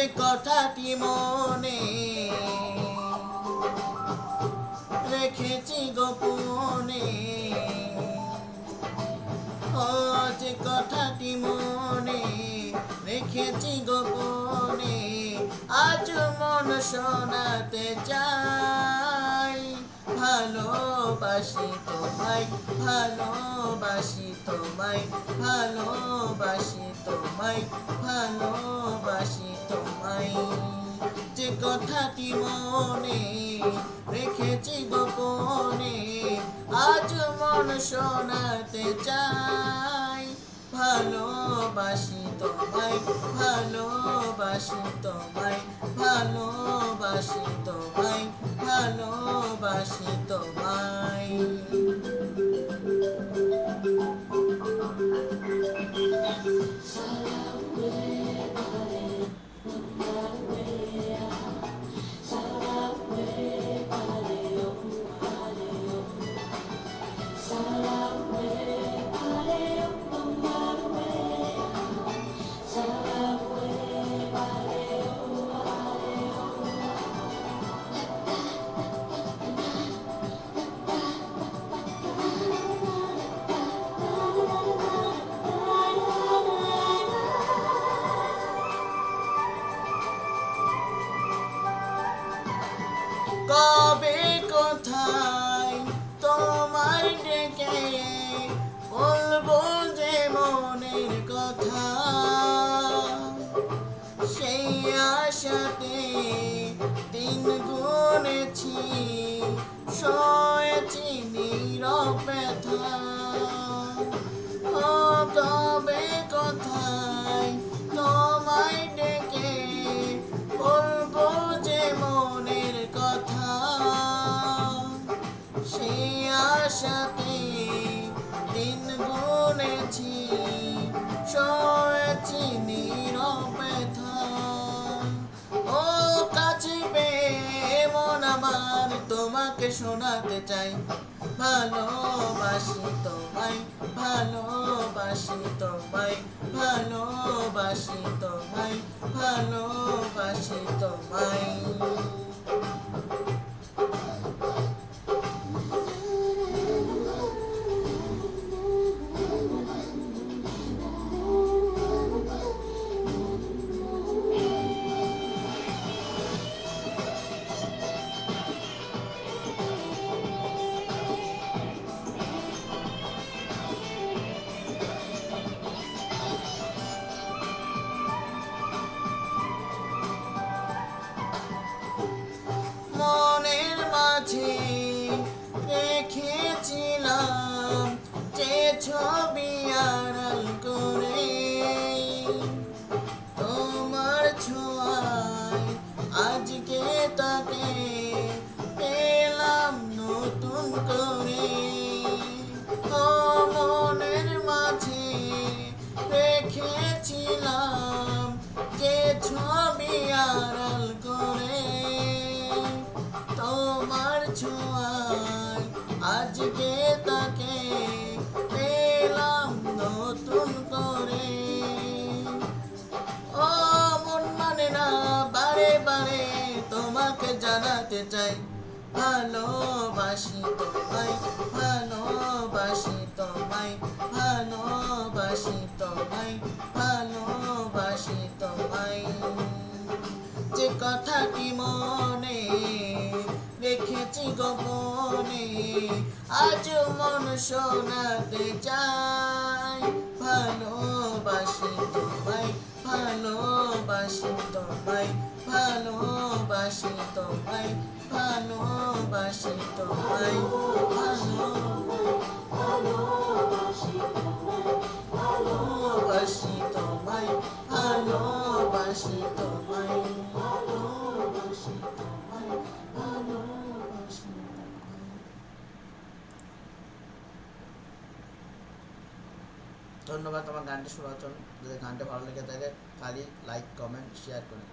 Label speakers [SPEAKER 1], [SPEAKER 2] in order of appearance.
[SPEAKER 1] যে কথাটি মনে রেখেছি গোপনে, ও যে কথাটি মনে রেখেছি গোপনে, আজ মন শোনাতে চাই। ভালোবাসি তোমায়, ভালোবাসি তোমায়, ভালোবাসি তোমায়, ভালোবাসি তোমায়। যে কথাটি মনে রেখেছি গোপনে, আজ মন শোনাতে চাই। ভালোবাসি তোমায়, ভালোবাসি তোমায়, ভালোবাসি তোমায়, ভালোবাসি তোমায়। কবে কোথায় তোমায় ডেকে বলবো যে মনের কথা, সেই আশাতে দিন গুনেছি, সয়েছি নীরব ব্যথা। ও কবে কোথায় তোমায় ডেকে বলবো যে মনের কথা, সেই আশাতে দিন গুনেছি, সয়েছি নীরব ব্যথা। ও কাছে পেয়ে মন আমার তোমাকে শোনাতে চাই। ভালোবাসি তোমায়, ভালোবাসি তোমায়, ভালোবাসি তোমায়, ভালোবাসি তোমায়। মনের মাঝে রেখেছিলাম যে ছবি আড়াল করে, তোমার ছোঁয়ায় আজকে তাকে পেলাম নতুন করে। ও মনের মাঝে রেখেছিলাম যে ছবি আড়াল করে, তোমার ছোঁয়ায় আজকে তাকে পেলাম নতুন করে। ও মন মানে না বারে বারে তোমাকে জানাতে চাই। ভালোবাসি তোমায়, ভালোবাসি তোমায়, ভালোবাসি তোমায়, ভালোবাসি তোমায়। যে কথাটি মনে রেখেছি গোপনে, আজ মন শোনাতে চাই। ভালোবাসি তোমায়, ভালোবাসি তোমায়, ভালোবাসি তোমায়, ভালোবাসি তোমায়, ভালোবাসি তোমায়, ভালোবাসি তোমায়, ভালোবাসি তোমায়, ভালোবাসি তোমায়, ভালোবাসি তোমায়। ধন্যবাদ আমার গানটি শোনার জন্য। যদি গানটা ভালো লেগে থাকে খালি লাইক, কমেন্ট, শেয়ার করুন।